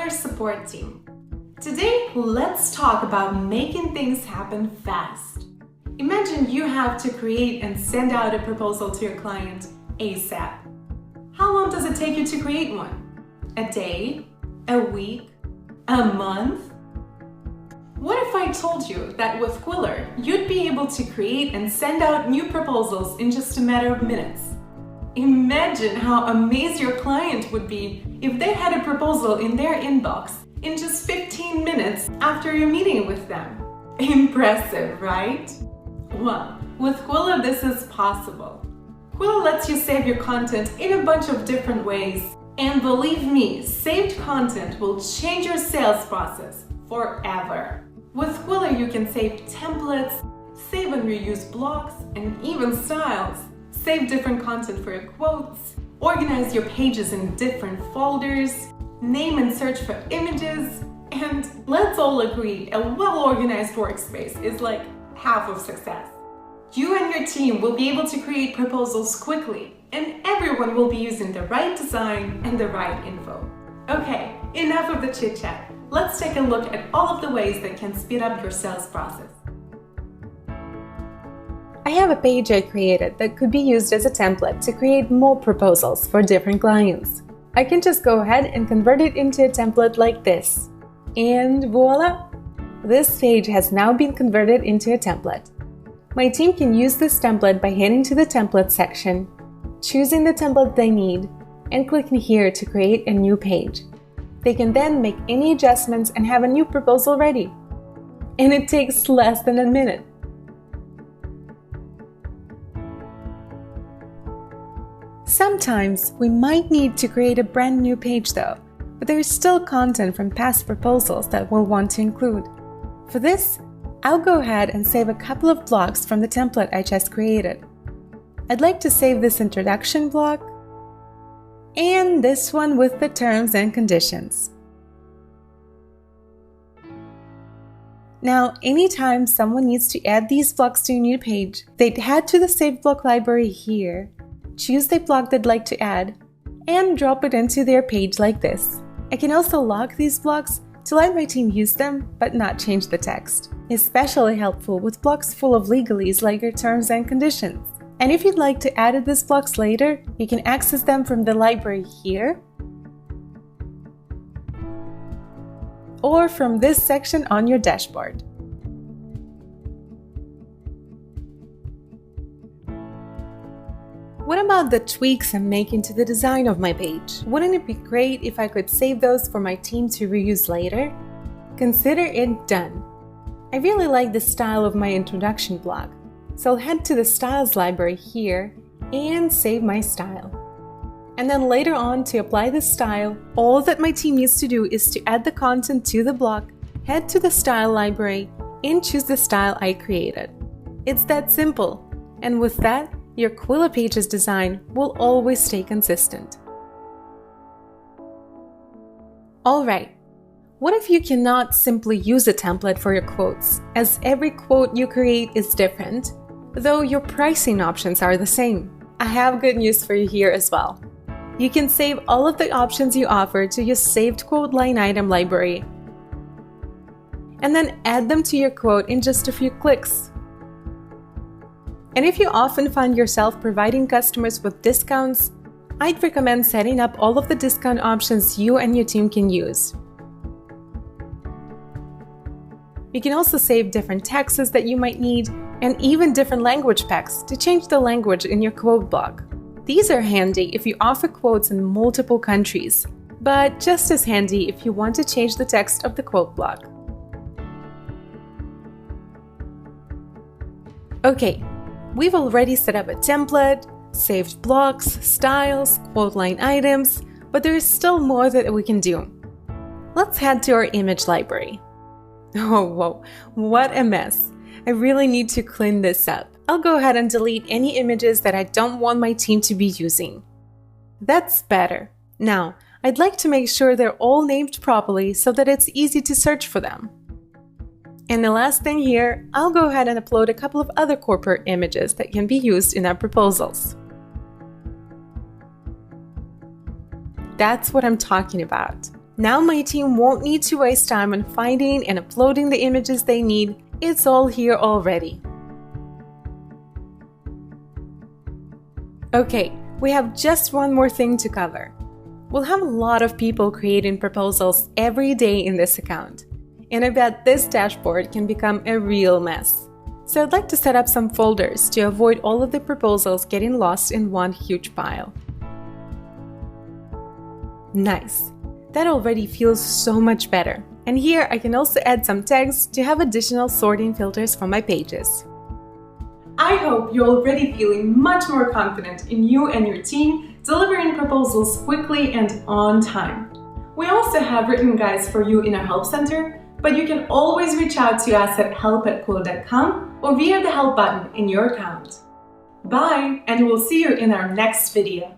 Qwilr support team. Today, let's talk about making things happen fast. Imagine you have to create and send out a proposal to your client ASAP. How long does it take you to create one? A day? A week? A month? What if I told you that with Qwilr, you'd be able to create and send out new proposals in just a matter of minutes? Imagine how amazed your client would be if they had a proposal in their inbox in just 15 minutes after your meeting with them. Impressive, right? Well, with Qwilr this is possible. Qwilr lets you save your content in a bunch of different ways. And believe me, saved content will change your sales process forever. With Qwilr you can save templates, save and reuse blocks, and even styles. Save different content for your quotes, organize your pages in different folders, name and search for images, and let's all agree, a well-organized workspace is like half of success. You and your team will be able to create proposals quickly, and everyone will be using the right design and the right info. Okay, enough of the chit-chat. Let's take a look at all of the ways that can speed up your sales process. I have a page I created that could be used as a template to create more proposals for different clients. I can just go ahead and convert it into a template like this. And voila! This page has now been converted into a template. My team can use this template by heading to the template section, choosing the template they need, and clicking here to create a new page. They can then make any adjustments and have a new proposal ready. And it takes less than a minute. Sometimes we might need to create a brand new page though, but there is still content from past proposals that we'll want to include. For this, I'll go ahead and save a couple of blocks from the template I just created. I'd like to save this introduction block and this one with the terms and conditions. Now, anytime someone needs to add these blocks to a new page, they'd head to the Save Block library here, choose the block they'd like to add, and drop it into their page like this. I can also lock these blocks to let my team use them, but not change the text. Especially helpful with blocks full of legalese like your terms and conditions. And if you'd like to add these blocks later, you can access them from the library here, or from this section on your dashboard. What about the tweaks I'm making to the design of my page? Wouldn't it be great if I could save those for my team to reuse later? Consider it done. I really like the style of my introduction block, so I'll head to the Styles library here and save my style. And then later on, to apply this style, all that my team needs to do is to add the content to the block, head to the Style library, and choose the style I created. It's that simple, and with that, your Qwilr page's design will always stay consistent. Alright, what if you cannot simply use a template for your quotes, as every quote you create is different, though your pricing options are the same? I have good news for you here as well. You can save all of the options you offer to your saved quote line item library, and then add them to your quote in just a few clicks. And if you often find yourself providing customers with discounts, I'd recommend setting up all of the discount options you and your team can use. You can also save different taxes that you might need, and even different language packs to change the language in your quote block. These are handy if you offer quotes in multiple countries, but just as handy if you want to change the text of the quote block. Okay. We've already set up a template, saved blocks, styles, quote line items, but there is still more that we can do. Let's head to our image library. Oh, whoa, what a mess. I really need to clean this up. I'll go ahead and delete any images that I don't want my team to be using. That's better. Now, I'd like to make sure they're all named properly so that it's easy to search for them. And the last thing here, I'll go ahead and upload a couple of other corporate images that can be used in our proposals. That's what I'm talking about. Now my team won't need to waste time on finding and uploading the images they need. It's all here already. Okay, we have just one more thing to cover. We'll have a lot of people creating proposals every day in this account, and I bet this dashboard can become a real mess. So I'd like to set up some folders to avoid all of the proposals getting lost in one huge pile. Nice! That already feels so much better. And here I can also add some tags to have additional sorting filters for my pages. I hope you're already feeling much more confident in you and your team delivering proposals quickly and on time. We also have written guides for you in our Help Center, but you can always reach out to us at help@qwilr.com or via the Help button in your account. Bye, and we'll see you in our next video.